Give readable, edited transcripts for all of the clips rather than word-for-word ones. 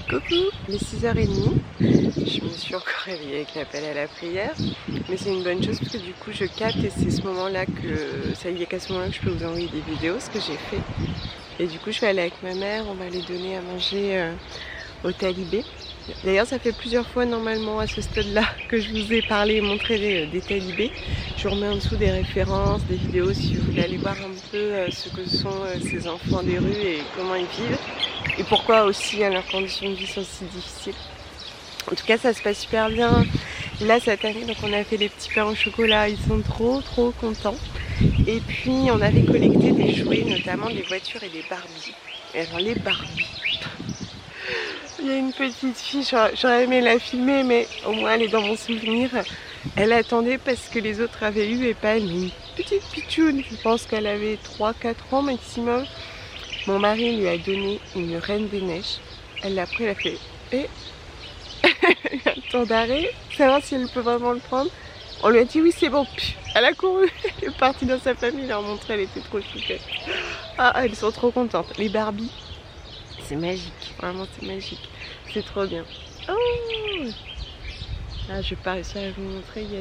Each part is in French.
Coucou, il est 6h30, je me suis encore réveillée avec l'appel à la prière, mais c'est une bonne chose parce que du coup je capte et c'est ce moment-là que, ça y est qu'à ce moment-là que je peux vous envoyer des vidéos, ce que j'ai fait. Et du coup je vais aller avec ma mère, on va aller donner à manger aux talibés. D'ailleurs ça fait plusieurs fois normalement à ce stade-là que je vous ai parlé et montré des talibés. Je vous remets en dessous des références, des vidéos si vous voulez aller voir un peu ce que sont ces enfants des rues et comment ils vivent. Et pourquoi aussi leurs conditions de vie sont si difficiles. En tout cas ça se passe super bien. Là cette année donc on a fait les petits pains au chocolat, ils sont trop contents. Et puis on avait collecté des jouets, notamment des voitures et des Barbies. Et alors les Barbies, il y a une petite fille, j'aurais aimé la filmer mais au moins elle est dans mon souvenir. Elle attendait parce que les autres avaient eu et pas elle, mais une petite pitchoune, je pense qu'elle avait 3-4 ans maximum. Mon mari lui a donné une reine des neiges. Elle l'a pris, elle a fait il y a un temps d'arrêt, savoir si elle peut vraiment le prendre. On lui a dit oui c'est bon. Elle a couru, elle est partie dans sa famille, leur montrer, elle était trop choupette. Ah elles sont trop contentes. Les Barbies, c'est magique, vraiment c'est magique. C'est trop bien. Oh là je vais pas réussir à vous montrer, il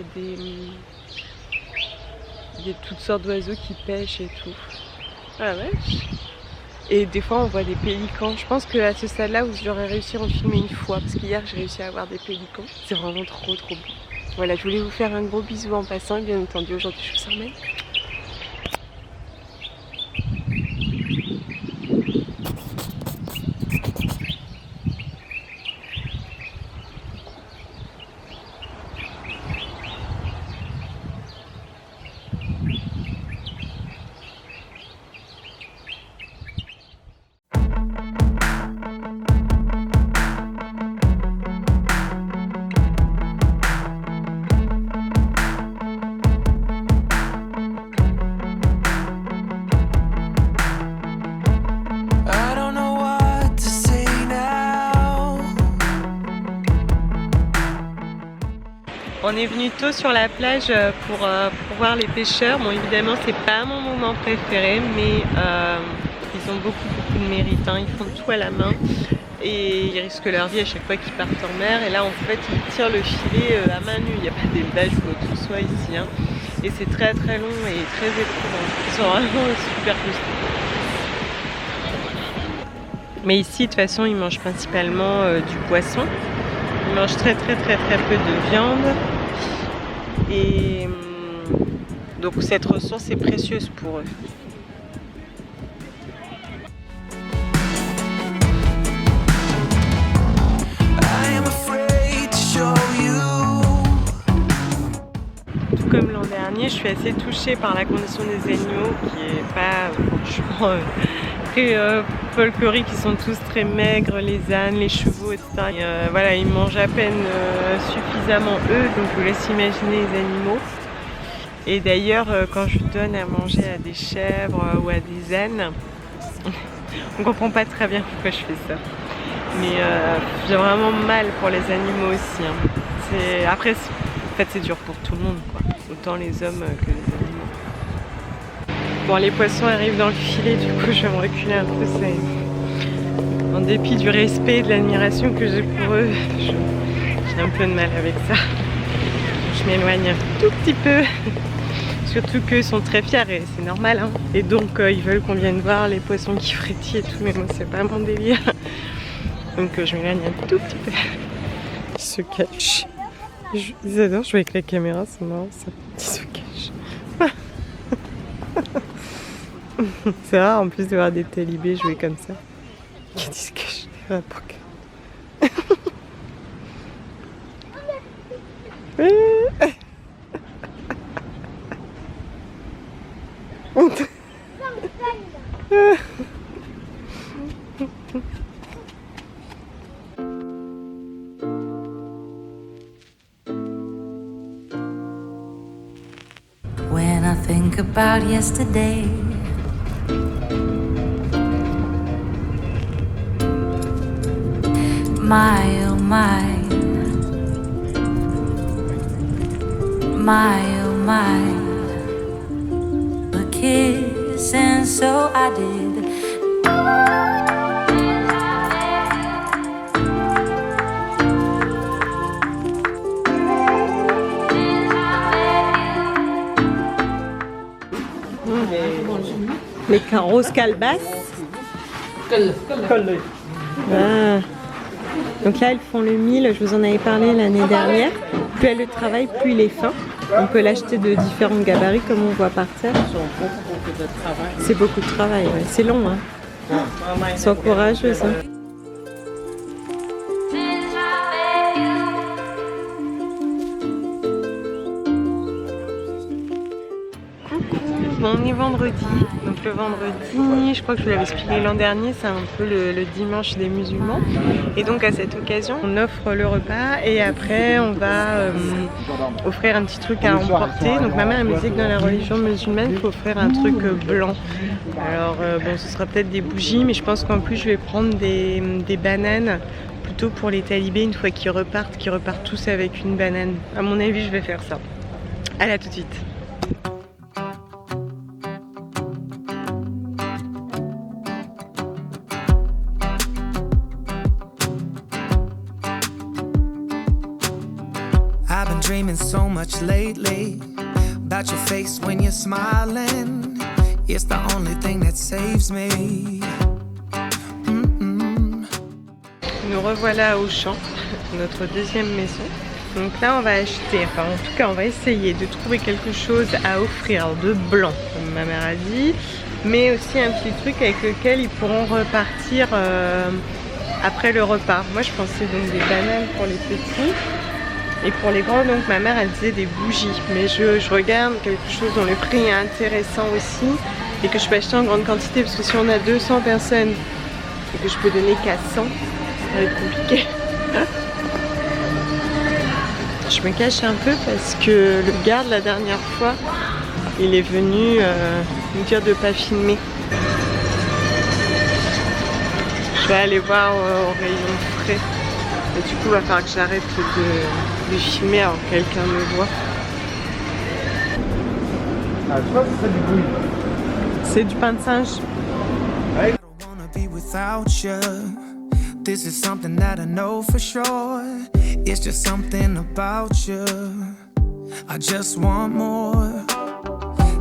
y a toutes sortes d'oiseaux qui pêchent et tout. Ah ouais. Et des fois on voit des pélicans. Je pense qu'à ce stade-là où j'aurais réussi à en filmer une fois, parce qu'hier j'ai réussi à avoir des pélicans. C'est vraiment trop beau. Voilà, je voulais vous faire un gros bisou en passant et bien entendu aujourd'hui je vous emmène. On est venu tôt sur la plage pour voir les pêcheurs. Bon évidemment c'est pas mon moment préféré mais ils ont beaucoup de mérite, hein. Ils font tout à la main et ils risquent leur vie à chaque fois qu'ils partent en mer. Et là en fait ils tirent le filet à main nue, il n'y a pas d'élevage ou quoi que ce soit ici, hein. Et c'est très long et très éprouvant. Ils sont vraiment super costauds. Mais ici de toute façon ils mangent principalement du poisson. Ils mangent très peu de viande. Et donc cette ressource est précieuse pour eux. Tout comme l'an dernier, je suis assez touchée par la condition des animaux qui est pas franchement très folklorique. Ils sont tous très maigres, les ânes, les chevaux, etc. Et, voilà, ils mangent à peine suffisamment eux, donc je vous laisse imaginer les animaux. Et d'ailleurs, quand je donne à manger à des chèvres ou à des ânes, on comprend pas très bien pourquoi je fais ça. Mais j'ai vraiment mal pour les animaux aussi, hein. Après, en fait, c'est dur pour tout le monde, quoi. Autant les hommes que les animaux. Bon, les poissons arrivent dans le filet, du coup je vais me reculer un peu. En dépit du respect et de l'admiration que j'ai pour eux, j'ai un peu de mal avec ça. Je m'éloigne un tout petit peu. Surtout qu'eux sont très fiers et c'est normal, hein. Et donc ils veulent qu'on vienne voir les poissons qui frétillent et tout, mais moi c'est pas mon délire. Donc je m'éloigne un tout petit peu. Ils se cachent. Ils adorent jouer avec la caméra, c'est marrant ça. Ils se cachent. C'est rare en plus de voir des talibés jouer comme ça. Ils se cachent. When I think about yesterday, my oh my, a kiss and so I did. Les roses calebasses. Ah. Donc là, elles font le mil. Je vous en avais parlé l'année dernière. Plus elle le travaille, plus il est fin. On peut l'acheter de différents gabarits, comme on voit par terre. C'est beaucoup de travail, ouais. C'est long, hein. Elles sont courageuses, hein. Bon, on est vendredi, donc le vendredi, je crois que je vous l'avais expliqué l'an dernier, c'est un peu le dimanche des musulmans. Et donc à cette occasion, on offre le repas et après on va offrir un petit truc à emporter. Donc ma mère elle me disait que dans la religion musulmane, il faut offrir un truc blanc. Alors bon, ce sera peut-être des bougies, mais je pense qu'en plus je vais prendre des bananes plutôt pour les talibés une fois qu'ils repartent tous avec une banane. À mon avis, je vais faire ça. Allez, à tout de suite. I've been dreaming so much lately about your face when you're smiling. It's the only thing that saves me. Nous revoilà à Auchan, notre deuxième maison. Donc là on va acheter, enfin en tout cas on va essayer de trouver quelque chose à offrir de blanc, comme ma mère a dit, mais aussi un petit truc avec lequel ils pourront repartir après le repas. Moi je pensais donc des bananes pour les petits. Et pour les grands, donc ma mère elle disait des bougies, mais je regarde quelque chose dont le prix est intéressant aussi et que je peux acheter en grande quantité, parce que si on a 200 personnes et que je peux donner qu'à 100, ça va être compliqué. Je me cache un peu parce que le garde la dernière fois, il est venu me dire de ne pas filmer. Je vais aller voir au rayon frais. Et du coup, il va falloir que j'arrête de filmer alors que quelqu'un me voit. Ah, tu vois, c'est du bruit. C'est du pain de singe. I don't wanna be without you. This is something that I know for sure. It's just something about you. I just want more.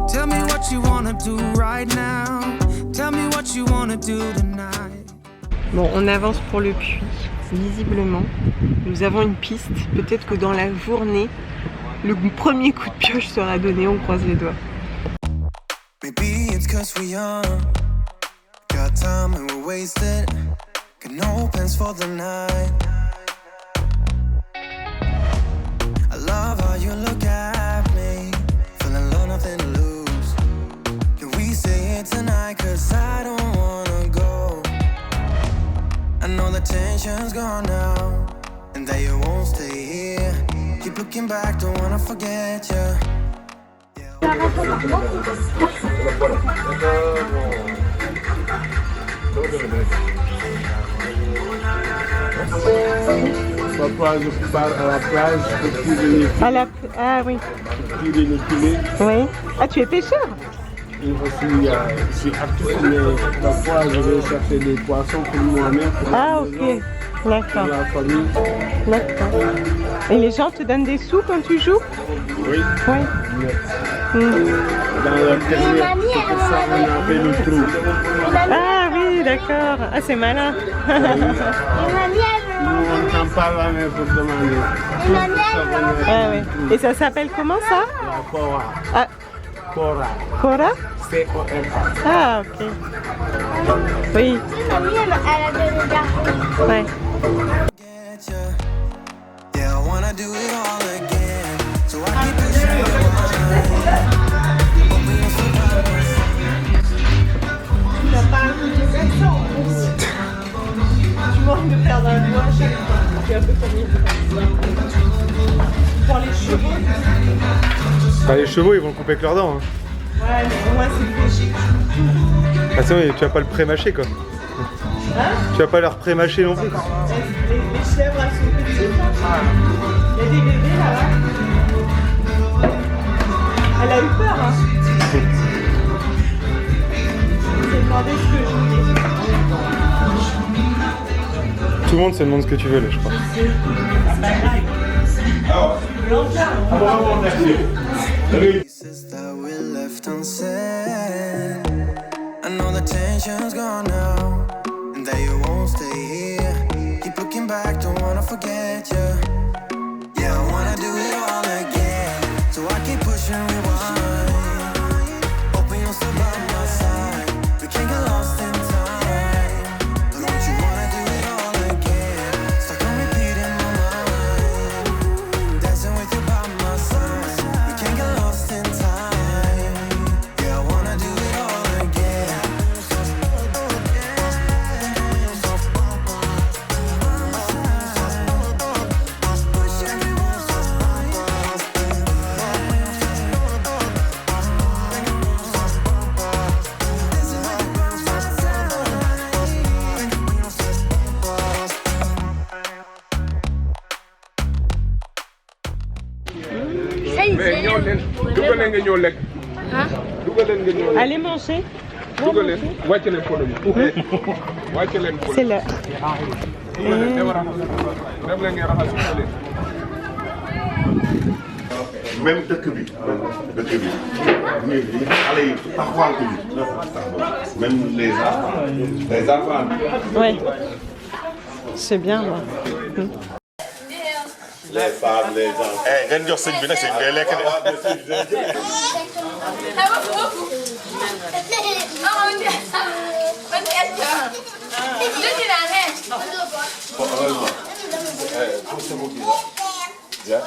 Tell me what you wanna do right now. Tell me what you wanna do tonight. Bon, on avance pour le puits. Visiblement, nous avons une piste. Peut-être que dans la journée, le premier coup de pioche sera donné. On croise les doigts. Maybe it's 'cause we're young. Got time and we're wasted. Got no plans for the night. I love how you look at me. Feeling low, nothing to lose. Can we say it tonight? 'Cause I don't wanna go. I know the tension's gone now, and that you won't stay here. Keep looking back, don't wanna forget you. Ah oui. Oui. Ah, tu es pêcheur? Je suis artiste, mais parfois je vais chercher des poissons pour moi-même. Ah ok, d'accord. La famille. D'accord. Et les gens te donnent des sous quand tu joues? Oui. Oui. Dans la dernière, c'est pour ça qu'on appelle le trou. Ah oui, d'accord. Ah c'est malin. Nous on t'en parle mais pour demander. Ah oui. Et ça s'appelle comment ça? La Cora. Ah. Cora. Cora? C-O-R-A. Ah ok. Oui. Mamie, elle a donné de l'argent. Ouais. Yeah, I wanna do it all again. So I keep pushing you Tu manques de perdre un doigt à chaque fois. C'est un peu comme pour les chevaux. Bah, les chevaux ils vont le couper avec leurs dents. Hein. Ouais, mais au moins c'est léger. Ah c'est vrai, tu vas pas le pré-mâcher quoi. Hein? Tu vas pas leur pré-mâcher non plus. Les chèvres elles sont petites là. Il y a des bébés là. Elle a eu peur hein. Elle s'est demandé ce que je voulais. Tout le monde se demande ce que tu veux là je crois. pieces that we left unsaid. intention's gone now, and that you won't stay here. Keep looking back, don't wanna forget you. Yeah, I wanna do it all again, so I keep pushing rewind. Hoping you'll still by my side. We can't get lost in time. But don't you wanna do it all again? Stuck on repeat in my mind. Dancing with you by my side. We can't get lost in time. Yeah, I wanna do it all again. mais ñëw leen dugal leen nga ñëw lekk. dugal leen nga ñëw lekk. Allez manger. dugal leen wàcc leen pono bi. wàcc leen pono. C'est là. dugal leen dem leen ngeen raxas leen. même dëkk bi ñun xale yi taxawal ko bi même les enfants. Ouais. C'est bien là. Les femmes, les enfants. Eh, ngeen jox sëñ bi nag sëñ bi day lekk de. Yeah.